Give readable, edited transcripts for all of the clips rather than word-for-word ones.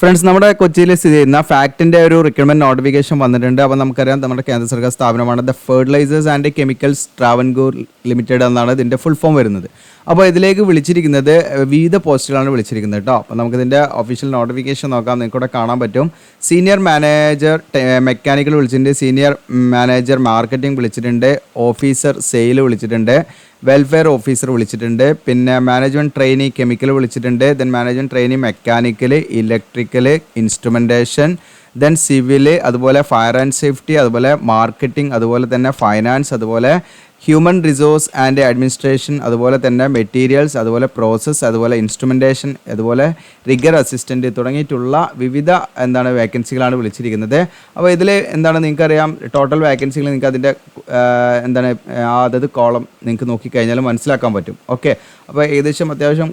Friends, നമ്മുടെ കൊച്ചിയിൽ സ്ഥിതി ചെയ്യുന്ന ഫാക്ടിൻ്റെ ഒരു റിക്രൂട്ട്മെന്റ് നോട്ടിഫിക്കേഷൻ വന്നിട്ടുണ്ട്. അപ്പോൾ നമുക്കറിയാം, നമ്മുടെ കേന്ദ്ര സർക്കാർ സ്ഥാപനമാണ് the Fertilisers and Chemicals Travancore Limited എന്നാണ് ഇതിൻ്റെ ഫുൾ ഫോം വരുന്നത്. അപ്പോൾ ഇതിലേക്ക് വിളിച്ചിരിക്കുന്നത് വിവിധ പോസ്റ്റുകളാണ് വിളിച്ചിരിക്കുന്നത് കേട്ടോ. അപ്പോൾ നമുക്കിതിൻ്റെ ഒഫീഷ്യൽ നോട്ടിഫിക്കേഷൻ നോക്കാം. നിങ്ങൾക്കിവിടെ കാണാൻ പറ്റും. സീനിയർ മാനേജർ മെക്കാനിക്കൽ വിളിച്ചിട്ടുണ്ട്, സീനിയർ മാനേജർ മാർക്കറ്റിംഗ് വിളിച്ചിട്ടുണ്ട്, ഓഫീസർ സെയിൽ വിളിച്ചിട്ടുണ്ട്, വെൽഫെയർ ഓഫീസർ വിളിച്ചിട്ടുണ്ട്, പിന്നെ മാനേജ്മെൻറ്റ് ട്രെയിനി കെമിക്കൽ വിളിച്ചിട്ടുണ്ട്, then management trainee mechanical, electrical, instrumentation, then civil, അതുപോലെ ഫയർ ആൻഡ് സേഫ്റ്റി, അതുപോലെ മാർക്കറ്റിംഗ്, അതുപോലെ തന്നെ ഫൈനാൻസ്, അതുപോലെ ഹ്യൂമൻ റിസോഴ്സ് ആൻഡ് അഡ്മിനിസ്ട്രേഷൻ, അതുപോലെ തന്നെ മെറ്റീരിയൽസ്, അതുപോലെ പ്രോസസ്സ്, അതുപോലെ ഇൻസ്ട്രുമെൻറ്റേഷൻ, അതുപോലെ റിഗർ അസിസ്റ്റൻറ്റ് തുടങ്ങിയിട്ടുള്ള വിവിധ വേക്കൻസികളാണ് വിളിച്ചിരിക്കുന്നത്. അപ്പോൾ ഇതിൽ നിങ്ങൾക്കറിയാം, ടോട്ടൽ വേക്കൻസികൾ നിങ്ങൾക്ക് അതിൻ്റെ അതത് കോളം നിങ്ങൾക്ക് നോക്കിക്കഴിഞ്ഞാൽ മനസ്സിലാക്കാൻ പറ്റും. ഓക്കെ, അപ്പോൾ ഏകദേശം അത്യാവശ്യം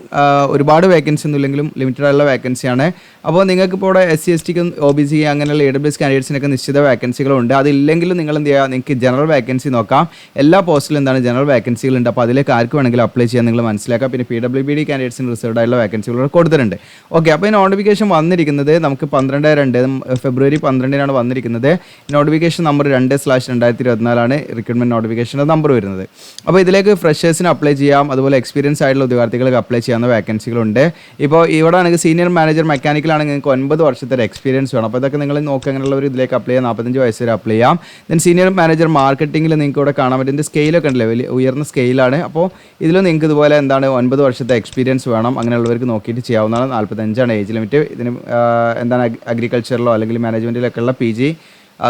ഒരുപാട് വേക്കൻസി ഒന്നും ഇല്ലെങ്കിലും ലിമിറ്റഡ് ആയുള്ള വേക്കൻസിയാണ്. അപ്പോൾ നിങ്ങൾക്ക് ഇപ്പോൾ ഇവിടെ SC/ST OBC അങ്ങനെയുള്ള AWS കാൻഡിഡേറ്റ്സിനൊക്കെ നിശ്ചിത വേക്കൻസികളുണ്ട്. അതില്ലെങ്കിലും നിങ്ങൾ എന്ത് ചെയ്യുക, നിങ്ങൾക്ക് ജനറൽ വേക്കൻസി നോക്കാം. എല്ലാ പോസ്റ്റിലും ജനറൽ വേക്കൻസികളുണ്ട്. അപ്പോൾ അതിലേക്ക് ആർക്ക് വേണമെങ്കിലും അപ്ലൈ ചെയ്യാൻ നിങ്ങൾ മനസ്സിലാക്കാം. പിന്നെ PWBD കാൻഡിഡേറ്റ്സിന് റിസർവ്ഡ് ആയിട്ടുള്ള വേക്കൻസികൾ കൊടുത്തിട്ടുണ്ട്. ഓക്കെ, അപ്പോൾ ഈ നോട്ടിഫിക്കേഷൻ വന്നിരിക്കുന്നത് നമുക്ക് 12/2 ഫെബ്രുവരി 12 വന്നിരിക്കുന്നത്. നോട്ടിഫിക്കേഷൻ നമ്പർ 2/2024 റിക്രൂട്ട്മെന്റ് നോട്ടിഫിക്കേഷൻ്റെ നമ്പർ വരുന്നത്. അപ്പോൾ ഇതിലേക്ക് ഫ്രഷേഴ്സിന് അപ്ലൈ ചെയ്യാം, അതുപോലെ എക്സ്പീരിയൻസ് ആയിട്ടുള്ള ഉദ്യോഗാർത്ഥികൾക്ക് അപ്ലൈ ചെയ്യാവുന്ന വേക്കൻസികളുണ്ട്. ഇപ്പോൾ ഇവിടെ ആണെങ്കിൽ സീനിയർ മാനേജർ മെക്കാനിക്കലാണെങ്കിൽ നിങ്ങൾക്ക് 9 വർഷത്തെ എക്സ്പീരിയൻസ് വേണം. അപ്പോൾ ഇതൊക്കെ നിങ്ങൾ നോക്കുക, അങ്ങനെയുള്ളവർ ഇതിലേക്ക് അപ്ലൈ ചെയ്യാം. 45 വയസ്സ് വരെ അപ്ലൈ ചെയ്യാം. ദെൻ സീനിയർ മാനേജർ മാർക്കറ്റിംഗിൽ നിങ്ങൾക്ക് ഇവിടെ കാണാൻ പറ്റും. ഇതിൻ്റെ സ്കെയിലൊക്കെ ഉണ്ടല്ലേ, വലിയ ഉയർന്ന സ്കെയിലാണ്. അപ്പോൾ ഇതിലും നിങ്ങൾക്ക് ഇതുപോലെ 9 വർഷത്തെ എക്സ്പീരിയൻസ് വേണം. അങ്ങനെയുള്ളവർക്ക് നോക്കിയിട്ട് ചെയ്യാവുന്നതാണ്. 45 ഏജ് ലിമിറ്റ്. ഇതിന് അഗ്രികൾച്ചറിലോ അല്ലെങ്കിൽ മാനേജ്മെൻറ്റിലൊക്കെ ഉള്ള PG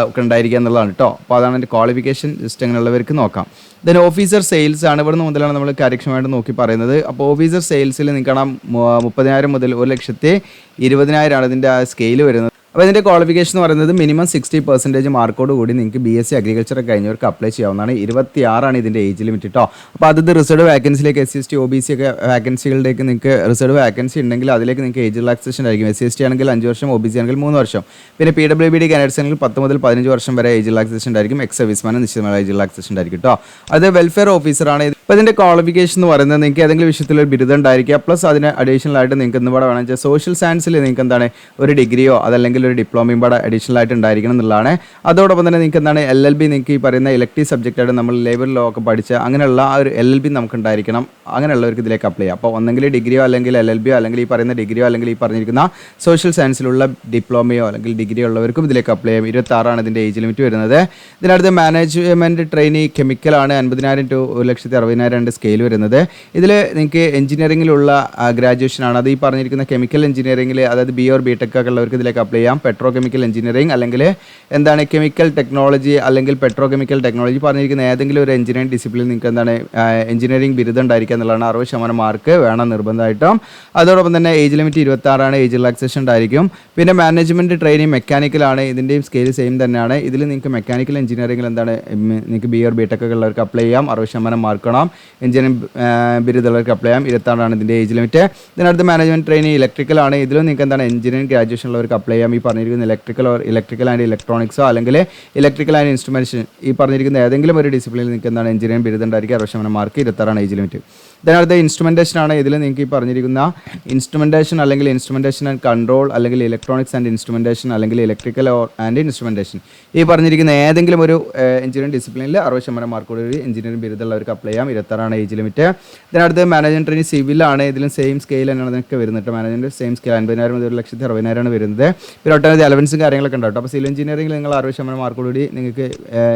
ഒക്കെ ഉണ്ടായിരിക്കുക എന്നുള്ളതാണ് കേട്ടോ. അപ്പോൾ അതാണ് എൻ്റെ ക്വാളിഫിക്കേഷൻ. ജസ്റ്റ് അങ്ങനെയുള്ളവർക്ക് നോക്കാം. ദെൻ ഓഫീസർ സെയിൽസ് ആണ്. ഇവിടെ മുതലാണ് നമ്മൾ കാര്യക്ഷമമായിട്ട് നോക്കി പറയുന്നത്. അപ്പോൾ ഓഫീസർ സെയിൽസിൽ നിങ്ങൾക്ക് കാണാം 30,000 മുതൽ 1,20,000 ആണ് ഇതിൻ്റെ സ്കെയിൽ വരുന്നത്. അപ്പോൾ ഇതിൻ്റെ ക്വാളിഫിക്കേഷൻ എന്ന് പറയുന്നത് മിനിമം 60% മാർക്കോട് കൂടി നിങ്ങൾക്ക് BSc അഗ്രികൾച്ചർ കഴിഞ്ഞവർക്ക് അപ്ലൈ ചെയ്യാവുന്നതാണ്. 26 ഇതിൻ്റെ ഏജ് ലിമിറ്റ് കേട്ടോ. അപ്പോൾ അത് റിസർവ്ഡ് വേക്കൻസിയിലേക്ക് SC/ST OBC ഒക്കെ വേക്കൻസികളിലേക്ക് നിങ്ങൾക്ക് റിസർവ്ഡ് വേക്കൻസി ഉണ്ടെങ്കിൽ അതിലേക്ക് നിങ്ങൾക്ക് ഏജ് റിലാക്സേഷൻ ആയിരിക്കും. SC/ST ആണെങ്കിൽ 5 വർഷം, OBC ആണെങ്കിൽ 3 വർഷം. പിന്നെ PWBD കാൻഡിഡേറ്റ്സ് ആണെങ്കിൽ 10 മുതൽ 15 വർഷം വരെ ഏജ് റിലാക്സേഷൻ ഉണ്ടായിരിക്കും. എക്സ് സർവീസ്മാന് നിശ്ചിതമായ ഏജ് റിലാക്സേഷൻ ആയിരിക്കും കേട്ടോ. അത് വെൽഫെയർ ഓഫീസറാണ്. ഇപ്പോൾ ഇതിൻ്റെ ക്വാളിഫിക്കേഷൻ എന്ന് പറയുന്നത് നിങ്ങൾക്ക് ഏതെങ്കിലും വിഷയത്തിലൊരു ബിരുദം ഉണ്ടായിരിക്കുക, പ്ലസ് അതിന് അഡീഷണൽ ആയിട്ട് നിങ്ങൾക്ക് എന്തുകൂടെ വേണമെന്ന് വെച്ചാൽ സോഷ്യൽ സയൻസിൽ നിങ്ങൾക്ക് ഒരു ഡിഗ്രിയോ അതല്ലെങ്കിൽ ഒരു ഡിപ്ലോമയും കൂടെ അഡീഷണൽ ആയിട്ട് ഉണ്ടായിരിക്കണം എന്നുള്ളതാണ്. അതോടൊപ്പം തന്നെ നിങ്ങൾക്ക് LLB, നിങ്ങൾക്ക് ഈ പറയുന്ന ഇലക്ടീവ് സബ്ജക്റ്റായിട്ട് നമ്മൾ ലേബർ ലോ ഒക്കെ പഠിച്ച അങ്ങനെയുള്ള ആ ഒരു LLB നമുക്ക് ഉണ്ടായിരിക്കണം. അങ്ങനെയുള്ളവർക്ക് ഇതിലേക്ക് അപ്ലൈ ചെയ്യാം. അപ്പോൾ ഒന്നെങ്കിൽ ഡിഗ്രിയോ അല്ലെങ്കിൽ LLBയോ അല്ലെങ്കിൽ ഈ പറയുന്ന ഡിഗ്രിയോ അല്ലെങ്കിൽ ഈ പറഞ്ഞിരിക്കുന്ന സോഷ്യൽ സയൻസിലുള്ള ഡിപ്ലോമയോ അല്ലെങ്കിൽ ഡിഗ്രി ഉള്ളവർക്കും ഇതിലേക്ക് അപ്ലൈ ചെയ്യാം. 26 ഇതിൻ്റെ ഏജ് ലിമിറ്റ് വരുന്നത്. ഇതിനടുത്ത് മാനേജ്മെൻറ്റ് ട്രെയിനി കെമിക്കലാണ്. 50,000 to 1,60,000 സ്കെയിൽ വരുന്നത്. ഇതിൽ നിങ്ങൾക്ക് എഞ്ചിനീയറിംഗിലുള്ള ഗ്രാജുവേഷനാണ്. അത് ഈ പറഞ്ഞിരിക്കുന്ന കെമിക്കൽ എഞ്ചിനീയറിംഗിൽ, അതായത് BA or BTech ഒക്കെ ഉള്ളവർക്ക് ഇതിലേക്ക് അപ്ലൈ ചെയ്യാം. പെട്രോ കെമിക്കൽ എഞ്ചിനീയറിംഗ് അല്ലെങ്കിൽ കെമിക്കൽ ടെക്നോളജി അല്ലെങ്കിൽ പെട്രോ കെമിക്കൽ ടെക്നോളജി പറഞ്ഞിരിക്കുന്ന ഏതെങ്കിലും ഒരു എഞ്ചിനീയറിംഗ് ഡിസിപ്ലിൻ നിങ്ങൾക്ക് എഞ്ചിനീയറിംഗ് ബിരുദം ഉണ്ടായിരിക്കുക എന്നുള്ളതാണ്. 60% മാർക്ക് വേണം നിർബന്ധമായിട്ടും. അതോടൊപ്പം തന്നെ ഏജ് ലിമിറ്റ് 26 ഏജ് റിലാക്സേഷൻ ഉണ്ടായിരിക്കും. പിന്നെ മാനേജ്മെൻറ്റ് ട്രെയിനിങ് മെക്കാനിക്കലാണ്. ഇതിൻ്റെയും സ്കെയിൽ സെയിം തന്നെയാണ്. ഇതിൽ നിങ്ങൾക്ക് മെക്കാനിക്കൽ എഞ്ചിനീയറിംഗിൽ നിങ്ങൾക്ക് BA or BTech ഒക്കെ ഉള്ളവർക്ക് അപ്ലൈ ചെയ്യാം. 60% മാർക്ക് വേണം. എഞ്ചിനീയറിംഗ് ബിരുദമുള്ളവർക്ക് അപ്ലൈ ചെയ്യാം. 26 ഇതിൻ്റെ ഏജ് ലിമിറ്റ്. ഇതിനടുത്ത് മാനേജ്മെൻറ്റ് ട്രെയിനിങ് ഇലക്ട്രിക്കലാണ്. ഇതിലും നിങ്ങൾക്ക് എഞ്ചിനീയറിംഗ് ഗ്രാജുവേഷൻ ഉള്ളവർക്ക് അപ്ലൈ ചെയ്യാം. ഈ പറഞ്ഞിരിക്കുന്ന ഇലക്ട്രിക്കൽ ആൻഡ് ഇലക്ട്രോണിക്സോ അല്ലെങ്കിൽ ഇലക്ട്രിക്കൽ ആൻഡ് ഇൻസ്ട്രുമെൻറ്റേഷൻ, ഈ പറഞ്ഞിരിക്കുന്ന ഏതെങ്കിലും ഒരു ഡിസിപ്ലിനിൽ നിങ്ങൾക്ക് എഞ്ചിനീയറിംഗ് ബിരുദം ഉണ്ടായിരിക്കുക. 60% മാർക്ക്. 26 age limit. ഇതിനടുത്ത് ഇൻസ്ട്രുമെൻറ്റേഷൻ ആണ്. ഇതിൽ നിങ്ങൾക്ക് ഈ പറഞ്ഞിരിക്കുന്ന ഇൻസ്ട്രുമെൻറ്റേഷൻ അല്ലെങ്കിൽ ഇൻസ്ട്രുമെൻറ്റേഷൻ ആൻഡ് കൺട്രോൾ അല്ലെങ്കിൽ ഇലക്ട്രോണിക്സ് ആൻഡ് ഇൻസ്ട്രുമെൻറ്റേഷൻ അല്ലെങ്കിൽ ഇലക്ട്രിക്കൽ ആൻഡ് ഇൻസ്ട്രുമെൻറ്റേഷൻ, ഈ പറഞ്ഞിരിക്കുന്ന ഏതെങ്കിലും ഒരു എഞ്ചിനീയറിംഗ് ഡിസിപ്ലിനിൽ 60% മാർക്കോട് ഒരു എഞ്ചിനീയറിംഗ് ബിരുദമുള്ളവർക്ക് അപ്ലൈ ചെയ്യാം. 26 ഏജ് ലിമിറ്റ്. ഇതിനടുത്ത് മാനേജ്മെൻറ്റ് ട്രെയിനിങ് സിവിലാണ്. ഇതിലും സെയിം സ്കെയിൽ തന്നെയാണ് നിങ്ങൾക്ക് വരുന്നത്. മാനേജ്മെൻറ്റ് സെയിം സ്കെയിൽ 50,000 മുതൽ 1,60,000 വരുന്നത്. പിന്നെ ഒട്ടനവധി അലവൻസും കാര്യങ്ങളൊക്കെ ഉണ്ടാവും. അപ്പോൾ സിവിൽ എഞ്ചിനീയറിംഗിൽ നിങ്ങൾ 60% മാർക്കോടുകൂടി നിങ്ങൾക്ക്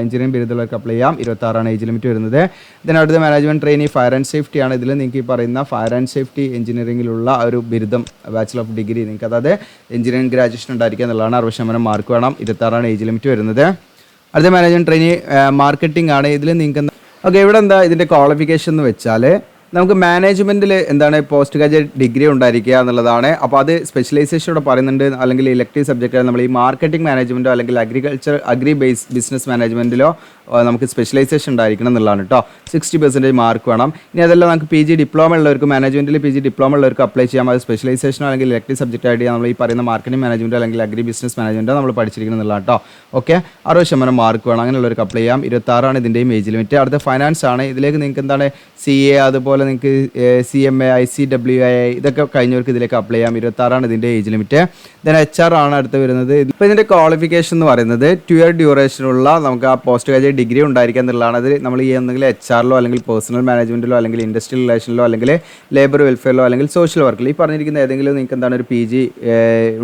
എഞ്ചിനീയറിംഗ് ബിരുദമുള്ളവർക്ക് അപ്ലൈ ചെയ്യാം. 26 ഏജ് ലിമിറ്റ് വരുന്നത്. ഇതിനടുത്ത് management training fire and safety ആണ്. ഇതിൽ നിങ്ങൾക്ക് ഈ പറയുന്ന ഫയർ ആൻഡ് സേഫ്റ്റി എഞ്ചിനീയറിംഗിലുള്ള ഒരു ബിരുദം, ബാച്ചിലർ ഓഫ് ഡിഗ്രി, നിങ്ങൾക്ക് അതായത് എഞ്ചിനീയറിംഗ് ഗ്രാജുവേഷൻ ഉണ്ടായിരിക്കുക എന്നുള്ളതാണ്. 60% മാർക്ക് വേണം. 26 ഏജ് ലിമിറ്റ് വരുന്നത്. അടുത്ത മാനേജ്മെൻറ്റ് ട്രെയിനിങ് മാർക്കറ്റിംഗ് ആണ്. ഇതിൽ നിങ്ങൾക്ക് ഇവിടെ ഇതിൻ്റെ ക്വാളിഫിക്കേഷൻ എന്ന് വെച്ചാൽ നമുക്ക് മാനേജ്മെൻറ്റിൽ പോസ്റ്റ് ഗ്രാജുവേറ്റ് ഡിഗ്രി ഉണ്ടായിരിക്കുക എന്നുള്ളതാണ്. അപ്പോൾ അത് സ്പെഷ്യലൈസേഷനോടെ പറയുന്നുണ്ട്. അല്ലെങ്കിൽ ഇലക്ടീവ് സബ്ജക്റ്റ് നമ്മൾ ഈ മാർക്കറ്റിംഗ് മാനേജ്മെൻറ്റോ അല്ലെങ്കിൽ അഗ്രി ബിസിനസ് മാനേജ്മെൻറ്റിലോ നമുക്ക് സ്പെഷ്യലൈസേഷൻ ഉണ്ടായിരിക്കണം എന്നുള്ളതാണ് കേട്ടോ. 60% മാർക്ക് വേണം. ഇനി അതെല്ലാം നമുക്ക് PG ഡിപ്ലോമ ഉള്ളവർക്ക്, മാനേജ്മെൻറ്റിൽ PG ഡിപ്ലോമ ഉള്ളവർക്ക് അപ്ലൈ ചെയ്യാം. അത് സ്പെഷ്യലൈസേഷനോ അല്ലെങ്കിൽ ഇലക്ടീവ് സബ്ജക്റ്റ് ആയിട്ട് നമ്മൾ ഈ പറയുന്ന മാർക്കറ്റിംഗ് മാനേജ്മെൻറ്റോ അല്ലെങ്കിൽ അഗ്രി ബിസിനസ് മാനേജ്മെൻറ്റോ നമ്മൾ പഠിച്ചിരിക്കണം എന്നുള്ളതാണ് കേട്ടോ. ഓക്കെ, 60% മാർക്ക് വേണം. അങ്ങനെയുള്ളവർക്ക് അപ്ലൈ ചെയ്യാം. 26 ഇതിൻ്റെയും ഏജ് ലിമിറ്റ്. അടുത്ത ഫൈനാൻസ് ആണ്. ഇതിലേക്ക് നിങ്ങൾക്ക് CA അതുപോലെ നിങ്ങൾക്ക് CMA ICWA ഇതൊക്കെ കഴിഞ്ഞവർക്ക് ഇതിലേക്ക് അപ്ലൈ ചെയ്യാം. 26 ഇതിൻ്റെ ഏജ് ലിമിറ്റ്. ദെൻ HR ആണ് അടുത്ത് വരുന്നത്. ഇപ്പോൾ ഇതിൻ്റെ ക്വാളിഫിക്കേഷൻ എന്ന് പറയുന്നത് 2 ഇയർ ഡ്യൂറേഷനുള്ള നമുക്ക് ആ പോസ്റ്റ് ഗ്രാജുവേറ്റ് ഡിഗ്രി ഉണ്ടായിരിക്കുക എന്നുള്ളതാണ്. അത് നമ്മൾ ഈ എന്തെങ്കിലും HR അല്ലെങ്കിൽ പേഴ്സണൽ മാനേജ്മെൻറ്റിലോ അല്ലെങ്കിൽ ഇൻഡസ്ട്രിയൽ റിലേഷനിലോ അല്ലെങ്കിൽ ലേബർ വെൽഫെയറിലോ അല്ലെങ്കിൽ സോഷ്യൽ വർക്കിലോ ഈ പറഞ്ഞിരിക്കുന്ന ഏതെങ്കിലും നിങ്ങൾക്ക് എന്താണ് ഒരു PG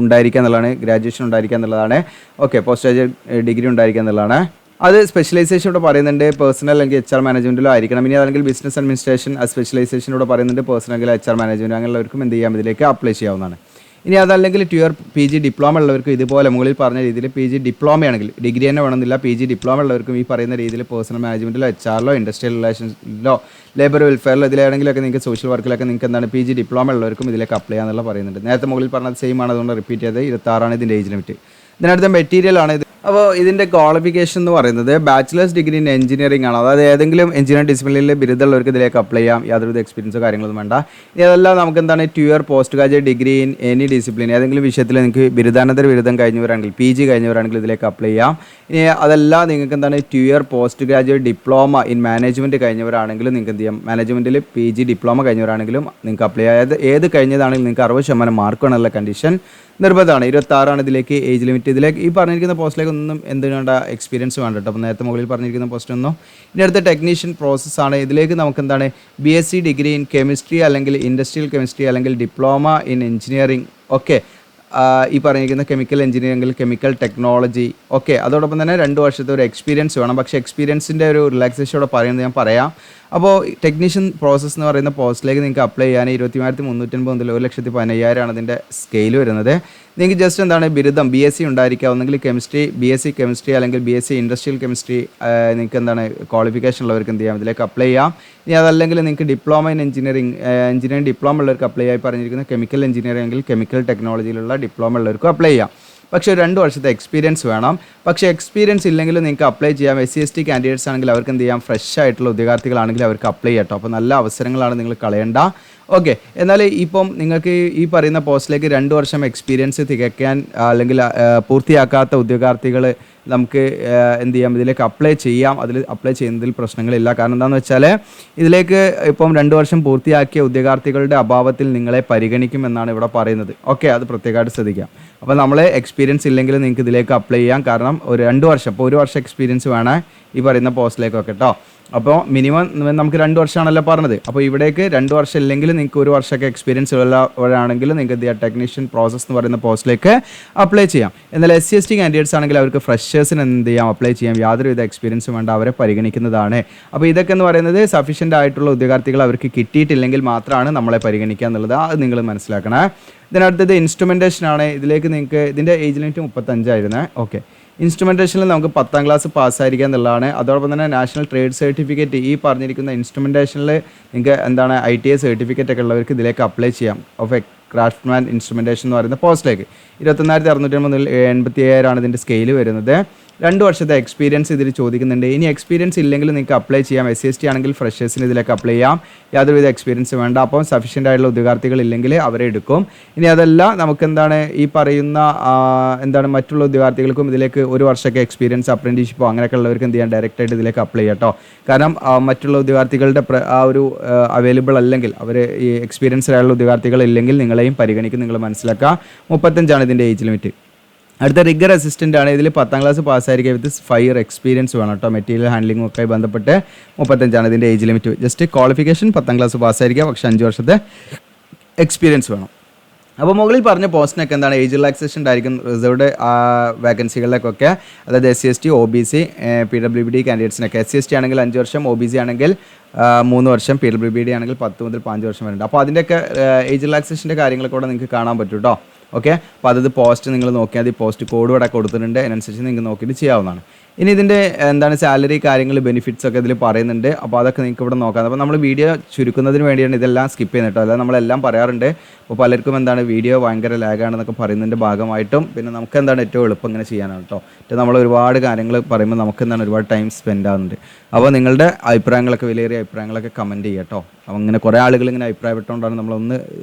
ഉണ്ടായിരിക്കുക എന്നുള്ളതാണ്, ഗ്രാജുവേഷൻ ഉണ്ടായിരിക്കുക എന്നുള്ളതാണ്. ഓക്കെ, പോസ്റ്റ് ഗ്രാജുവേറ്റ് ഡിഗ്രി ഉണ്ടായിരിക്കുക എന്നുള്ളതാണ്. അത് സ്പെഷ്യലൈസേഷൻ ഇവിടെ പറയുന്നുണ്ട് പേഴ്സണൽ അല്ലെങ്കിൽ HR മാനേജ്മെൻറ്റിലോ ആയിരിക്കണം. ഇനി അല്ലെങ്കിൽ ബിസിനസ് അഡ്മിനിസ്ട്രേഷൻ സ്പെഷ്യലൈസേഷൻ ഇവിടെ പറയുന്നുണ്ട് പേഴ്സണൽ അല്ലെങ്കിൽ HR മാനേജ്മെൻറ്റ്, അങ്ങനെയുള്ളവർക്കും എന്ത് ചെയ്യാം, ഇതിലേക്ക് അപ്ലൈ ചെയ്യാവുന്നതാണ്. ഇനി അതല്ലെങ്കിൽ 2 ഇയർ PG ഡിപ്ലോമ ഉള്ളവർക്ക് ഇതുപോലെ മുകളിൽ പറഞ്ഞ രീതിയിൽ PG ഡിപ്ലോമയാണെങ്കിൽ ഡിഗ്രി തന്നെ വേണമെന്നില്ല, PG ഡിപ്ലോമ ഉള്ളവർക്കും ഈ പറയുന്ന രീതിയിൽ പേഴ്സണൽ മാനേജ്മെൻറ്റിലോ HR-ലോ ഇൻഡസ്ട്രിയൽ റിലേഷൻസിലോ ലേബർ വെൽഫെയറിലോ ഇതിലാണെങ്കിലൊക്കെ നിങ്ങൾക്ക് സോഷ്യൽ വർക്കിലൊക്കെ നിങ്ങൾക്ക് എന്താണ് PG ഡിപ്ലോമ ഉള്ളവർക്കും ഇതിലേക്ക് അപ്ലൈ ചെയ്യാന്നുള്ള പറയുന്നുണ്ട്. നേരത്തെ മുകളിൽ പറഞ്ഞത് സെയിം ആണ്, അതുകൊണ്ട് റിപ്പീറ്റ് ചെയ്ത് 26 ഇതിൻ്റെ ഏജ് ലിമിറ്റ്. ഇതിനടുത്ത മെറ്റീരിയൽ ആണ് ഇത്. അപ്പോൾ ഇതിൻ്റെ ക്വാളിഫിക്കേഷൻ എന്ന് പറയുന്നത് ബാച്ചിലേഴ്സ് ഡിഗ്രി ഇൻ എഞ്ചിനീയറിംഗ് ആണ്. അതായത് ഏതെങ്കിലും എഞ്ചിനീയറിംഗ് ഡിസിപ്ലിനിൽ ബിരുദമുള്ളവർക്ക് ഇതിലേക്ക് അപ്ലൈ ചെയ്യാം, യാതൊരു എക്സ്പീരിയൻസോ കാര്യങ്ങളൊന്നും വേണ്ട. ഇതെല്ലാം നമുക്ക് എന്താണ് 2 year post graduate degree in any discipline, ഏതെങ്കിലും വിഷയത്തിൽ നിങ്ങൾക്ക് ബിരുദാനന്തര ബിരുദം കഴിഞ്ഞവരാണെങ്കിൽ PG കഴിഞ്ഞവരാണെങ്കിൽ ഇതിലേക്ക് അപ്ലൈ ചെയ്യാം. ഇനി അതല്ല നിങ്ങൾക്ക് എന്താണ് 2 year post graduate diploma in management കഴിഞ്ഞവരാണെങ്കിലും നിങ്ങൾക്ക് എന്ത് ചെയ്യാം, മാനേജ്മെൻറ്റിൽ PG ഡിപ്ലോമ കഴിഞ്ഞവരാണെങ്കിലും നിങ്ങൾക്ക് അപ്ലൈ ചെയ്യാം. ഏത് കഴിഞ്ഞതാണെങ്കിലും നിങ്ങൾക്ക് 60% മാർക്ക് വേണമെന്നുള്ള കണ്ടീഷൻ നിർബന്ധമാണ്. 26 ഇതിലേക്ക് ഏജ് ലിമിറ്റ്. ഇതിലേക്ക് ഈ പറഞ്ഞിരിക്കുന്ന പോസ്റ്റിലേക്ക് ഒന്നും എന്തിനാണ്ട എക്സ്പീരിയൻസ് വേണ്ട കേട്ടോ. അപ്പോൾ നേരത്തെ മുകളിൽ പറഞ്ഞിരിക്കുന്ന പോസ്റ്റൊന്നും. ഇനി അടുത്ത ടെക്നീഷ്യൻ പ്രോസസ്സാണ്. ഇതിലേക്ക് നമുക്ക് എന്താണ് BSc ഡിഗ്രി ഇൻ കെമിസ്ട്രി അല്ലെങ്കിൽ ഇൻഡസ്ട്രിയൽ കെമിസ്ട്രി അല്ലെങ്കിൽ ഡിപ്ലോമ ഇൻ എഞ്ചിനീയറിംഗ്, ഓക്കെ, ഈ പറഞ്ഞിരിക്കുന്ന chemical engineering chemical technology, okay. അതോടൊപ്പം തന്നെ 2 വർഷത്തെ ഒരു എക്സ്പീരിയൻസ് വേണം. പക്ഷേ എക്സ്പീരിയൻസിൻ്റെ ഒരു റിലാക്സേഷൻ ഇവിടെ പറയുന്നത് ഞാൻ പറയാം. അപ്പോൾ ടെക്നീഷ്യൻ പ്രോസസ്സ് എന്ന് പറയുന്ന പോസ്റ്റിലേക്ക് നിങ്ങൾക്ക് അപ്ലൈ ചെയ്യാൻ 23,350 മുതൽ 1,15,000 അതിൻ്റെ സ്കെയിൽ വരുന്നത്. നിങ്ങൾക്ക് ജസ്റ്റ് എന്താണ് ബിരുദം BSc ഉണ്ടായിരിക്കുക, ഒന്നെങ്കിൽ കെമിസ്ട്രി BSc കെമിസ്ട്രി അല്ലെങ്കിൽ BSc ഇൻഡസ്ട്രിയൽ കെമിസ്ട്രി നിങ്ങൾക്ക് എന്താണ് ക്വാളിഫിക്കേഷൻ ഉള്ളവർക്ക് എന്ത് ചെയ്യാം, ഇതിലേക്ക് അപ്ലൈ ചെയ്യാം. ഇനി അതല്ലെങ്കിൽ നിങ്ങൾക്ക് ഡിപ്ലോമ ഇൻ എഞ്ചിനീയറിംഗ് ഡിപ്ലോമ ഉള്ളവർക്ക് അപ്ലൈ ചെയ്യാൻ പറഞ്ഞിരിക്കുന്ന കെമിക്കൽ എഞ്ചിനീയറിംഗ് അല്ലെങ്കിൽ കെമിക്കൽ ടെക്നോളജിയിലുള്ള ഡിപ്ലോമ ഉള്ളവർക്കും അപ്ലൈ ചെയ്യാം. പക്ഷേ 2 വർഷത്തെ എക്സ്പീരിയൻസ് വേണം. പക്ഷേ എക്സ്പീരിയൻസ് ഇല്ലെങ്കിലും നിങ്ങൾക്ക് അപ്ലൈ ചെയ്യാം. SC/ST കാൻഡിഡേറ്റ്സ് ആണെങ്കിൽ അവർക്ക് എന്ത് ചെയ്യാം, ഫ്രഷ് ആയിട്ടുള്ള ഉദ്യോഗാർത്ഥികളാണെങ്കിൽ അവർക്ക് അപ്ലൈ ചെയ്യാം കേട്ടോ. അപ്പോൾ നല്ല അവസരങ്ങളാണ്, നിങ്ങൾ കളയണ്ട. ഓക്കെ, എന്നാൽ ഇപ്പം നിങ്ങൾക്ക് ഈ പറയുന്ന പോസ്റ്റിലേക്ക് 2 വർഷം എക്സ്പീരിയൻസ് തികയ്ക്കാൻ അല്ലെങ്കിൽ പൂർത്തിയാക്കാത്ത ഉദ്യോഗാർത്ഥികൾ നമുക്ക് എന്ത് ചെയ്യാം, ഇതിലേക്ക് അപ്ലൈ ചെയ്യാം. അതിൽ അപ്ലൈ ചെയ്യുന്നതിൽ പ്രശ്നങ്ങളില്ല. കാരണം എന്താണെന്ന് വെച്ചാൽ ഇതിലേക്ക് ഇപ്പം 2 വർഷം പൂർത്തിയാക്കിയ ഉദ്യോഗാർത്ഥികളുടെ അഭാവത്തിൽ നിങ്ങളെ പരിഗണിക്കുമെന്നാണ് ഇവിടെ പറയുന്നത്. ഓക്കെ, അത് പ്രത്യേകമായിട്ട് ശ്രദ്ധിക്കാം. അപ്പോൾ നമ്മൾ എക്സ്പീരിയൻസ് ഇല്ലെങ്കിൽ നിങ്ങൾക്ക് ഇതിലേക്ക് അപ്ലൈ ചെയ്യാം. കാരണം ഒരു 2 വർഷം, ഇപ്പോൾ 1 വർഷം എക്സ്പീരിയൻസ് വേണം ഈ പറയുന്ന പോസ്റ്റിലേക്കൊക്കെ കേട്ടോ. അപ്പോൾ മിനിമം നമുക്ക് 2 വർഷമാണല്ലോ പറഞ്ഞത്. അപ്പോൾ ഇവിടേക്ക് 2 വർഷം ഇല്ലെങ്കിൽ നിങ്ങൾക്ക് 1 വർഷമൊക്കെ എക്സ്പീരിയൻസ് ഉള്ളവരാണെങ്കിൽ നിങ്ങൾക്ക് എന്ത് ചെയ്യാം, ടെക്നീഷ്യൻ പ്രോസസ് എന്ന് പറയുന്ന പോസ്റ്റിലേക്ക് അപ്ലൈ ചെയ്യാം. എന്നാൽ SC/ST കാൻഡിഡേറ്റ്സ് ആണെങ്കിൽ അവർക്ക് ഫ്രഷേഴ്സിന് എന്ത് ചെയ്യാം, അപ്ലൈ ചെയ്യാം. യാതൊരുവിധ എക്സ്പീരിയൻസും വേണ്ട, അവരെ പരിഗണിക്കുന്നതാണ്. അപ്പോൾ ഇതൊക്കെ എന്ന് പറയുന്നത് സഫീഷ്യൻ്റ് ആയിട്ടുള്ള ഉദ്യോഗാർത്ഥികൾ അവർക്ക് കിട്ടിയിട്ടില്ലെങ്കിൽ മാത്രമാണ് നമ്മളെ പരിഗണിക്കുക എന്നുള്ളത്. അത് നിങ്ങൾ മനസ്സിലാക്കണം. ഇതിനടുത്തത് ഇൻസ്ട്രുമെൻറ്റേഷൻ ആണ്. ഇതിലേക്ക് നിങ്ങൾക്ക് ഇതിൻ്റെ ഏജ് ലിമിറ്റ് 35 ആയിരുന്നേ. ഓക്കെ, ഇൻസ്ട്രുമെൻറ്റേഷനിൽ നമുക്ക് 10ാം ക്ലാസ് പാസ്സായിരിക്കുക എന്നുള്ളതാണ്. അതോടൊപ്പം തന്നെ നാഷണൽ ട്രേഡ് സർട്ടിഫിക്കറ്റ് ഈ പറഞ്ഞിരിക്കുന്ന ഇൻസ്ട്രുമെൻറ്റേഷനിൽ നിങ്ങൾക്ക് എന്താണ് ITA സർട്ടിഫിക്കറ്റ് ഒക്കെ ഉള്ളവർക്ക് ഇതിലേക്ക് അപ്ലൈ ചെയ്യാം. ഓഫ് എ ക്രാഫ്റ്റ്മാൻ ഇൻസ്ട്രുമെൻറ്റേഷൻ എന്ന് പറയുന്ന പോസ്റ്റിലേക്ക് 21,650 മുതൽ 85,000 ഇതിൻ്റെ സ്കെയിൽ വരുന്നത്. 2 വർഷത്തെ എക്സ്പീരിയൻസ് ഇതിൽ ചോദിക്കുന്നുണ്ട്. ഇനി എക്സ്പീരിയൻസ് ഇല്ലെങ്കിൽ നിങ്ങൾക്ക് അപ്ലൈ ചെയ്യാം. SC/ST ആണെങ്കിൽ ഫ്രഷേഴ്സിന് ഇതിലേക്ക് അപ്ലൈ ചെയ്യാം. യാതൊരുവിധ എക്സ്പീരിയൻസ് വേണ്ട. അപ്പം സഫീഷ്യൻ്റ് ആയിട്ടുള്ള ഉദ്യോഗാർത്ഥികൾ ഇല്ലെങ്കിൽ അവരെ എടുക്കും. ഇനി അതല്ല നമുക്ക് എന്താണ് ഈ പറയുന്ന എന്താണ് മറ്റുള്ള ഉദ്യോഗാർത്ഥികൾക്കും ഇതിലേക്ക് 1 വർഷമൊക്കെ എക്സ്പീരിയൻസ് അപ്രന്റീഷിപ്പോ അങ്ങനെയൊക്കെ ഉള്ളവർക്ക് എന്ത് ചെയ്യാം, ഡയറക്റ്റായിട്ട് ഇതിലേക്ക് അപ്ലൈ ചെയ്യാം കേട്ടോ. കാരണം മറ്റുള്ള ഉദ്യോഗാർത്ഥികളുടെ ആ ഒരു അവൈലബിൾ അല്ലെങ്കിൽ അവർ ഈ എക്സ്പീരിയൻസ് ആയിട്ടുള്ള ഉദ്യോഗാർത്ഥികൾ ഇല്ലെങ്കിൽ നിങ്ങളെയും പരിഗണിക്കും. നിങ്ങൾ മനസ്സിലാക്കുക. 35 ഇതിൻ്റെ ഏജ് ലിമിറ്റ്. അടുത്ത റിഗർ അസിസ്റ്റൻ്റ് ആണ്. ഇതിൽ 10ാം ക്ലാസ് പാസ്സായിരിക്കുക വിത്ത് 5 ഇയർ എക്സ്പീരിയൻസ് വേണം കേട്ടോ. മെറ്റീരിയൽ ഹാൻഡ്ലിംഗ് ഒക്കെ ബന്ധപ്പെട്ട് 35 ഇതിൻ്റെ ഏജ് ലിമിറ്റ്. ജസ്റ്റ് ക്വാളിഫിക്കേഷൻ 10ാം ക്ലാസ് പാസ്സായിരിക്കുക, പക്ഷേ 5 വർഷത്തെ എക്സ്പീരിയൻസ് വേണം. അപ്പോൾ മുകളിൽ പറഞ്ഞ പോസ്റ്റിനൊക്കെ എന്താണ് ഏജ് റിലാക്സേഷൻ ഉണ്ടായിരിക്കും റിസർവ്ഡ് വാക്കൻസികളിലേക്കൊക്കെ. അതായത് SC/ST OBC PWD കാൻഡിഡേറ്റ്സിനൊക്കെ. SC/ST ആണെങ്കിൽ 5 വർഷം, OBC ആണെങ്കിൽ 3 വർഷം, PWD ആണെങ്കിൽ 10 മുതൽ 5 വർഷം വരുന്നുണ്ട്. അപ്പോൾ അതിൻ്റെയൊക്കെ ഏജ് റിലാക്സേഷൻ്റെ കാര്യങ്ങളൊക്കെ കൂടെ നിങ്ങൾക്ക് കാണാൻ പറ്റും കേട്ടോ. ഓക്കെ, അപ്പോൾ അതത് പോസ്റ്റ് നിങ്ങൾ നോക്കിയാൽ മതി. പോസ്റ്റ് കോഡ് ഇവിടെ കൊടുത്തിട്ടുണ്ട്, അതിനനുസരിച്ച് നിങ്ങൾക്ക് നോക്കിയിട്ട് ചെയ്യാവുന്നതാണ്. ഇനി ഇതിൻ്റെ എന്താണ് സാലറി കാര്യങ്ങൾ ബെനിഫിറ്റ്സ് ഒക്കെ ഇതിൽ പറയുന്നുണ്ട്. അപ്പോൾ അതൊക്കെ നിങ്ങൾക്ക് ഇവിടെ നോക്കാം. അപ്പോൾ നമ്മൾ വീഡിയോ ചുരുക്കുന്നതിന് വേണ്ടിയാണ് ഇതെല്ലാം സ്കിപ്പ് ചെയ്യുന്നത് കേട്ടോ. അല്ലാതെ നമ്മളെല്ലാം പറയാറുണ്ട്. അപ്പോൾ പലർക്കും എന്താണ് വീഡിയോ ഭയങ്കര ലാഗാണെന്നൊക്കെ പറയുന്നതിൻ്റെ ഭാഗമായിട്ടും പിന്നെ നമുക്ക് എന്താണ് ഏറ്റവും എളുപ്പം ഇങ്ങനെ ചെയ്യാനാണ് കേട്ടോ. നമ്മൾ ഒരുപാട് കാര്യങ്ങൾ പറയുമ്പോൾ നമുക്ക് എന്താണ് ഒരുപാട് ടൈം സ്പെൻഡ് ആകുന്നുണ്ട്. അപ്പോൾ നിങ്ങളുടെ അഭിപ്രായങ്ങളൊക്കെ വിലയേറിയ അഭിപ്രായങ്ങളൊക്കെ കമൻറ്റ് ചെയ്യുക കേട്ടോ. അപ്പോൾ അങ്ങനെ കുറേ ആളുകൾ ഇങ്ങനെ അഭിപ്രായപ്പെട്ടുകൊണ്ടാണ് നമ്മളൊന്ന്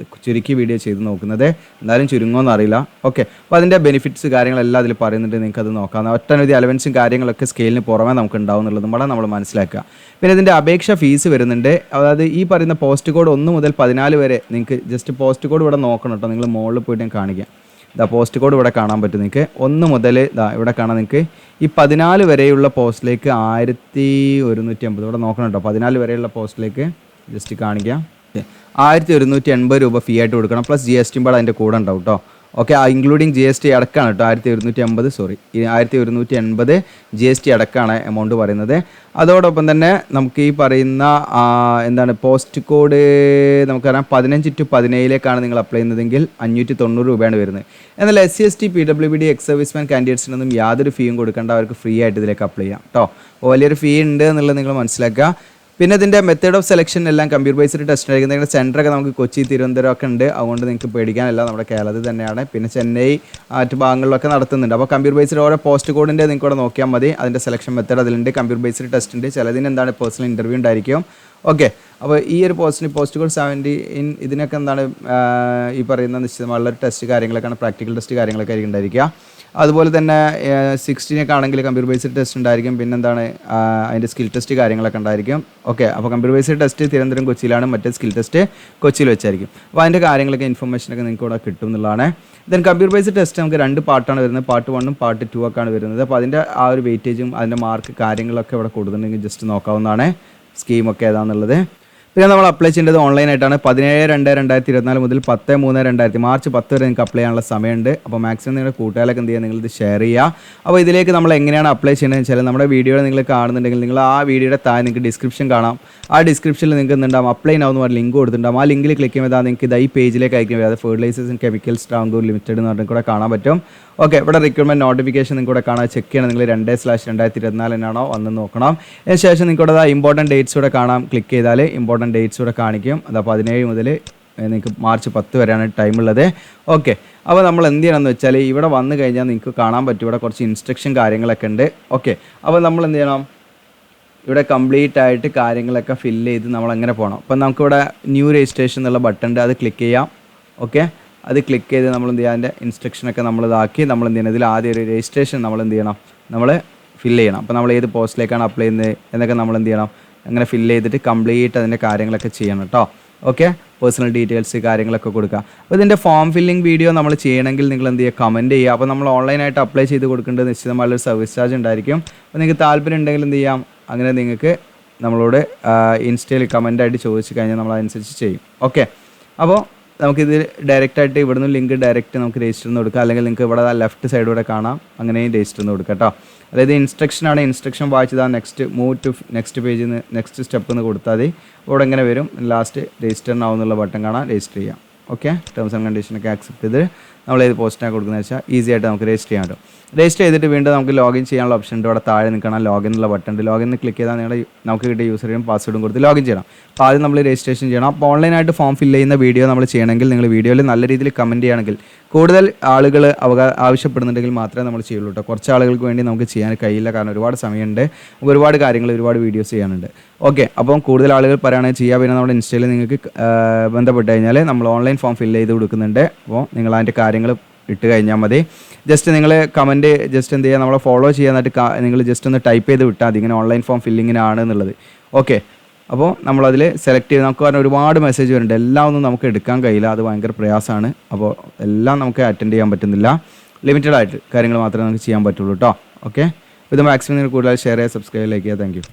ചുരുക്കി വീഡിയോ ചെയ്ത് നോക്കുന്നത്. എന്തായാലും ചുരുങ്ങോ കിട്ടുമോയെന്ന് അറിയില്ല. ഓക്കെ, അപ്പോൾ അതിൻ്റെ ബെനിഫിറ്റ്സ് കാര്യങ്ങളെല്ലാം അതിൽ പറയുന്നുണ്ട്, നിങ്ങൾക്ക് അത് നോക്കാം. ഒട്ടനവധി അലവൻസും കാര്യങ്ങളൊക്കെ സ്കെയിലിന് പുറമേ നമുക്ക് ഉണ്ടാവും എന്നുള്ളതും കൂടെ നമ്മൾ മനസ്സിലാക്കുക. പിന്നെ ഇതിൻ്റെ അപേക്ഷ ഫീസ് വരുന്നുണ്ട്. അതായത് ഈ പറയുന്ന പോസ്റ്റ് കോഡ് 1 മുതൽ 14 വരെ നിങ്ങൾക്ക് ജസ്റ്റ് പോസ്റ്റ് കോഡ് ഇവിടെ നോക്കണം കേട്ടോ. നിങ്ങൾ മുകളിൽ പോയിട്ട് ഞാൻ കാണിക്കാം. ഇതാ പോസ്റ്റ് കോഡ് ഇവിടെ കാണാൻ പറ്റും നിങ്ങൾക്ക്. 1 മുതൽ ഇതാ ഇവിടെ കാണാം നിങ്ങൾക്ക്. ഈ 14 വരെയുള്ള പോസ്റ്റിലേക്ക് 1150 ഇവിടെ നോക്കണം കേട്ടോ. 14 വരെയുള്ള പോസ്റ്റിലേക്ക് ജസ്റ്റ് കാണിക്കാം. 1180 രൂപ ഫീ ആയിട്ട് കൊടുക്കണം. പ്ലസ് GST പാട് അതിൻ്റെ കൂടെ ഉണ്ടാവും കേട്ടോ. ഓക്കെ, ഇൻക്ലൂഡിങ് GST അടക്കമാണ് കേട്ടോ. 1180 GST അടക്കമാണ് എമൗണ്ട് പറയുന്നത്. അതോടൊപ്പം തന്നെ നമുക്ക് ഈ പറയുന്ന എന്താണ് പോസ്റ്റ് കോഡ് നമുക്കറിയാം 15 to 17 നിങ്ങൾ അപ്ലൈ ചെയ്യുന്നതെങ്കിൽ 590 രൂപയാണ് വരുന്നത്. എന്നാൽ SC/ST PWD എക്സ് സർവീസ്മാൻ കാൻഡിഡേറ്റ്സിനൊന്നും യാതൊരു ഫീയും കൊടുക്കേണ്ട, അവർക്ക് ഫ്രീ ആയിട്ട് ഇതിലേക്ക് അപ്ലൈ ചെയ്യാം കേട്ടോ. വലിയൊരു ഫീ ഉണ്ട് എന്നുള്ളത് നിങ്ങൾ മനസ്സിലാക്കുക. പിന്നെ ഇതിൻ്റെ മെത്തേഡ് ഓഫ് സെലക്ഷൻ എല്ലാം കമ്പ്യൂട്ടർ ബേസ്ഡ് ടെസ്റ്റ് ആയിരിക്കും. നിങ്ങളുടെ സെൻറ്ററൊക്കെ നമുക്ക് കൊച്ചി, തിരുവനന്തപുരം ഒക്കെ ഉണ്ട്. അതുകൊണ്ട് നിങ്ങൾക്ക് പേടിക്കാനല്ല, നമ്മുടെ കേരളത്തിൽ തന്നെയാണ്. പിന്നെ ചെന്നൈ മറ്റ് ഭാഗങ്ങളിലൊക്കെ നടത്തുന്നുണ്ട്. അപ്പോൾ കമ്പ്യൂട്ടർ ബേസ്ഡ് ഓരോ പോസ്റ്റ് കോഡിൻ്റെ നിങ്ങൾക്ക് ഇവിടെ നോക്കിയാൽ മതി. അതിൻ്റെ സെലക്ഷൻ മെത്തേഡ് അതിലുണ്ട്. കമ്പ്യൂട്ടർ ബേസ്ഡ് ടെസ്റ്റ് ഉണ്ട്. ചിലതിന് എന്താണ് പേഴ്സണൽ ഇൻ്റർവ്യൂ ഉണ്ടായിരിക്കും. ഓക്കെ, അപ്പോൾ ഈ ഒരു പോസ്റ്റ് കോഡ് 70 ഇതിനൊക്കെ എന്താണ് ഈ പറയുന്ന നിശ്ചിതമുള്ള ടെസ്റ്റ് കാര്യങ്ങളൊക്കെയാണ്, പ്രാക്ടിക്കൽ ടെസ്റ്റ് കാര്യങ്ങളൊക്കെ ആയിരിക്കും ഉണ്ടായിരിക്കുക. അതുപോലെ തന്നെ 16 ആണെങ്കിൽ കമ്പ്യൂട്ടർ ബേസ്ഡ് ടെസ്റ്റ് ഉണ്ടായിരിക്കും. പിന്നെ എന്താണ് അതിൻ്റെ സ്കിൽ ടെസ്റ്റ് കാര്യങ്ങളൊക്കെ ഉണ്ടായിരിക്കും. ഓക്കെ, അപ്പോൾ കമ്പ്യൂട്ടർ ബേസ്ഡ് ടെസ്റ്റ് തിരുവനന്തപുരം കൊച്ചിയിലാണ്, മറ്റേ സ്കിൽ ടെസ്റ്റ് കൊച്ചിയിൽ വെച്ചായിരിക്കും. അപ്പോൾ അതിൻ്റെ കാര്യങ്ങളൊക്കെ ഇൻഫർമേഷനൊക്കെ നിങ്ങൾക്ക് ഇവിടെ കിട്ടും എന്നുള്ളതാണ്. ദെൻ കമ്പ്യൂട്ടർ ബേസ്ഡ് ടെസ്റ്റ് നമുക്ക് 2 പാർട്ടാണ് വരുന്നത്. പാർട്ട് 1ഉം പാർട്ട് 2 ഒക്കെയാണ് വരുന്നത്. അപ്പോൾ അതിൻ്റെ ആ ഒരു വെയിറ്റേജും അതിൻ്റെ മാർക്ക് കാര്യങ്ങളൊക്കെ ഇവിടെ കൊടുത്തിട്ടുണ്ടെങ്കിൽ ജസ്റ്റ് നോക്കാവുന്നതാണ്, സ്കീമൊക്കെ ഏതാണെന്നുള്ളത്. പിന്നെ നമ്മൾ അപ്ലൈ ചെയ്യേണ്ടത് ഓൺലൈനായിട്ടാണ്. 17/2/2024 മുതൽ 10/3/2000 മാർച്ച് 10 വരെ നിങ്ങൾക്ക് അപ്ലൈ ചെയ്യാനുള്ള സമയമുണ്ട്. അപ്പോൾ മാക്സിമം നിങ്ങളുടെ കൂട്ടുകാരൊക്കെ എന്ത് ചെയ്യുക, നിങ്ങളിത് ഷെയർ ചെയ്യുക. അപ്പോൾ ഇതിലേക്ക് നമ്മൾ എങ്ങനെയാണ് അപ്ലൈ ചെയ്യേണ്ടതെന്ന് വെച്ചാൽ നമ്മുടെ വീഡിയോയിൽ നിങ്ങൾ കാണുന്നുണ്ടെങ്കിൽ നിങ്ങൾ ആ വീഡിയോയുടെ താഴെ നിങ്ങൾക്ക് ഡിസ്ക്രിപ്ഷൻ കാണാം. ആ ഡിസ്ക്രിപ്ഷനിൽ നിങ്ങൾക്ക് എന്തുണ്ടാവും, അപ്ലൈ ആവുന്ന പറഞ്ഞ ലിങ്ക് കൊടുത്തിട്ടുണ്ടാവും. ആ ലിങ്കിൽ ക്ലിക്ക് ചെയ്യുമ്പോൾ നിങ്ങൾക്ക് ഇതാ ഈ പേജിലേക്ക് അയക്കും. അതായത് Fertilisers and Chemicals Travancore Limited എന്ന് പറഞ്ഞാൽ കൂടെ കാണാൻ പറ്റും. ഓക്കെ, ഇവിടെ റിക്രൂട്ട്മെൻറ്റ് നോട്ടിഫിക്കേഷൻ നിങ്ങൾക്ക് കൂടെ കാണാൻ ചെക്ക് ചെയ്യണം. നിങ്ങൾ 2/2024 വന്ന് നോക്കണം. അതിനുശേഷം നിങ്ങൾക്ക് ഇമ്പോർട്ടൻറ്റ് ഡേറ്റ്സ് കൂടെ കാണാം. ക്ലിക്ക് ചെയ്താൽ ഇമ്പോർട്ടൻറ്റ് ഡേറ്റ്സ് കൂടെ കാണിക്കും. അതാ 17 മുതൽ നിങ്ങൾക്ക് മാർച്ച് 10 വരെയാണ് ടൈമുള്ളത്. ഓക്കെ, അപ്പോൾ നമ്മൾ എന്ത് ചെയ്യണമെന്ന് വെച്ചാൽ ഇവിടെ വന്നു കഴിഞ്ഞാൽ നിങ്ങൾക്ക് കാണാൻ പറ്റും, ഇവിടെ കുറച്ച് ഇൻസ്ട്രക്ഷൻ കാര്യങ്ങളൊക്കെ ഉണ്ട്. ഓക്കെ, അപ്പോൾ നമ്മൾ എന്ത് ചെയ്യണം, ഇവിടെ കംപ്ലീറ്റ് ആയിട്ട് കാര്യങ്ങളൊക്കെ ഫില്ല് ചെയ്ത് നമ്മൾ എങ്ങനെ പോകണം. അപ്പം നമുക്കിവിടെ ന്യൂ രജിസ്ട്രേഷൻ എന്നുള്ള ബട്ടൺ ഉണ്ട്, അത് ക്ലിക്ക് ചെയ്യാം. ഓക്കെ, അത് ക്ലിക്ക് ചെയ്ത് നമ്മൾ എന്ത് ചെയ്യുക, അതിൻ്റെ ഇൻസ്ട്രക്ഷനൊക്കെ നമ്മൾ ഇതാക്കി നമ്മൾ എന്ത് ചെയ്യണം, ഇതിൽ ആദ്യം ഒരു രജിസ്ട്രേഷൻ നമ്മൾ എന്ത് ചെയ്യണം, നമ്മൾ ഫില്ല് ചെയ്യണം. അപ്പോൾ നമ്മൾ ഏത് പോസ്റ്റിലേക്കാണ് അപ്ലൈ ചെയ്യുന്നത് എന്നൊക്കെ നമ്മൾ എന്ത് ചെയ്യണം, അങ്ങനെ ഫില്ല് ചെയ്തിട്ട് കംപ്ലീറ്റ് അതിൻ്റെ കാര്യങ്ങളൊക്കെ ചെയ്യണം കേട്ടോ. ഓക്കെ, പേഴ്സണൽ ഡീറ്റെയിൽസ് കാര്യങ്ങളൊക്കെ കൊടുക്കുക. അപ്പോൾ ഇതിൻ്റെ ഫോം ഫില്ലിംഗ് വീഡിയോ നമ്മൾ ചെയ്യണമെങ്കിൽ നിങ്ങൾ എന്ത് ചെയ്യുക, കമൻറ്റ് ചെയ്യുക. അപ്പോൾ നമ്മൾ ഓൺലൈനായിട്ട് അപ്ലൈ ചെയ്ത് കൊടുക്കേണ്ടത് നിശ്ചിതമായുള്ളൊരു സർവീസ് ചാർജ് ഉണ്ടായിരിക്കും. അപ്പോൾ നിങ്ങൾക്ക് താല്പര്യം ഉണ്ടെങ്കിൽ എന്ത് ചെയ്യാം, അങ്ങനെ നിങ്ങൾക്ക് നമ്മളോട് ഇൻസ്റ്റയിൽ കമൻറ്റായിട്ട് ചോദിച്ചു കഴിഞ്ഞാൽ നമ്മൾ അതനുസരിച്ച് ചെയ്യും. ഓക്കെ, അപ്പോൾ നമുക്കിത് ഡയറക്റ്റായിട്ട് ഇവിടുന്ന് ലിങ്ക് ഡയറക്റ്റ് നമുക്ക് രജിസ്റ്റർ ചെയ്ത് കൊടുക്കാം. അല്ലെങ്കിൽ നിങ്ങൾക്ക് ഇവിടെ ലെഫ്റ്റ് സൈഡിലൂടെ കാണാം, അങ്ങനെയും രജിസ്റ്റർ ചെയ്ത് കൊടുക്കാം കേട്ടോ. അതായത് ഇൻസ്ട്രക്ഷനാണ്, ഇൻസ്ട്രക്ഷൻ വായിച്ചത് നെക്സ്റ്റ് മൂവ് ടു നെക്സ്റ്റ് പേജിൽ നിന്ന് നെക്സ്റ്റ് സ്റ്റെപ്പ് എന്ന് കൊടുത്താൽ മതി. അവിടെ എങ്ങനെ വരും, ലാസ്റ്റ് രജിസ്റ്റർ നൗ എന്നുള്ള ബട്ടൺ കാണാം, രജിസ്റ്റർ ചെയ്യാം. ഓക്കെ, ടേംസ് ആൻഡ് കണ്ടീഷനൊക്കെ ആക്സെപ്റ്റ് ചെയ്ത് നമ്മൾ ഏത് പോസ്റ്റിനാണ് കൊടുക്കുന്നത് വെച്ചാൽ ഈസി ആയിട്ട് നമുക്ക് രജിസ്റ്റർ ചെയ്യാൻ പറ്റും. രജിസ്റ്റർ ചെയ്തിട്ട് വീണ്ടും നമുക്ക് ലോഗിൻ ചെയ്യാനുള്ള ഓപ്ഷൻ ഉണ്ട്. അവിടെ താഴെ നിൽക്കണം ലോഗിൻ എന്നുള്ള ബട്ടൺ ഉണ്ട്. ലോഗിൻ ക്ലിക്ക് ചെയ്താൽ നിങ്ങളുടെ നമുക്ക് കിട്ടിയ യൂസറും പാസ്വേഡും കൊടുത്ത് ലോഗിൻ ചെയ്യണം. അപ്പോൾ ആദ്യം നമ്മൾ രജിസ്ട്രേഷൻ ചെയ്യണം. അപ്പോൾ ഓൺലൈനായിട്ട് ഫോം ഫില്ല് ചെയ്യുന്ന വീഡിയോ നമ്മൾ ചെയ്യണമെങ്കിൽ നിങ്ങൾ വീഡിയോയിൽ നല്ല രീതിയിൽ കമൻറ്റ് ചെയ്യുകയാണെങ്കിൽ കൂടുതൽ ആളുകൾ ആവശ്യപ്പെടുന്നുണ്ടെങ്കിൽ മാത്രമേ നമ്മൾ ചെയ്യുള്ളൂ കേട്ടോ. കുറച്ച് ആളുകൾക്ക് വേണ്ടി നമുക്ക് ചെയ്യാൻ കഴിയില്ല, കാരണം ഒരുപാട് സമയമുണ്ട്, നമുക്ക് ഒരുപാട് കാര്യങ്ങൾ ഒരുപാട് വീഡിയോസ് ചെയ്യാനുണ്ട്. ഓക്കെ, അപ്പം കൂടുതൽ ആളുകൾ പറയുകയാണെങ്കിൽ ചെയ്യുക. പിന്നെ നമ്മുടെ ഇൻസ്റ്റയിൽ നിങ്ങൾക്ക് ബന്ധപ്പെട്ട് കഴിഞ്ഞാൽ നമ്മൾ ഓൺലൈൻ ഫോം ഫില്ല് ചെയ്ത് കൊടുക്കുന്നുണ്ട്. അപ്പോൾ നിങ്ങൾ അതിൻ്റെ കാര്യങ്ങൾ ഇട്ട് കഴിഞ്ഞാൽ മതി. ജസ്റ്റ് നിങ്ങൾ കമൻറ്റ് ജസ്റ്റ് എന്ത് ചെയ്യുക, നമ്മളെ ഫോളോ ചെയ്യാൻ എന്നിട്ട് നിങ്ങൾ ജസ്റ്റ് ഒന്ന് ടൈപ്പ് ചെയ്ത് വിട്ടാൽ മതി, ഇങ്ങനെ ഓൺലൈൻ ഫോം ഫില്ലിങ്ങിനാണ് എന്നുള്ളത്. ഓക്കെ, അപ്പോൾ നമ്മളതിൽ സെലക്ട് ചെയ്ത് നമുക്ക് പറഞ്ഞാൽ ഒരുപാട് മെസ്സേജ് വരുന്നുണ്ട്, എല്ലാം ഒന്നും നമുക്ക് എടുക്കാൻ കഴിയില്ല, അത് ഭയങ്കര പ്രയാസമാണ്. അപ്പോൾ എല്ലാം നമുക്ക് അറ്റൻഡ് ചെയ്യാൻ പറ്റുന്നില്ല, ലിമിറ്റഡ് ആയിട്ട് കാര്യങ്ങൾ മാത്രമേ നമുക്ക് ചെയ്യാൻ പറ്റുള്ളൂ കേട്ടോ. ഓക്കെ, ഇത് മാക്സിമം നിങ്ങൾ കൂടുതൽ ഷെയർ ചെയ്യുക, സബ്സ്ക്രൈബ്, ലൈക്ക് ചെയ്യുക. Thank you.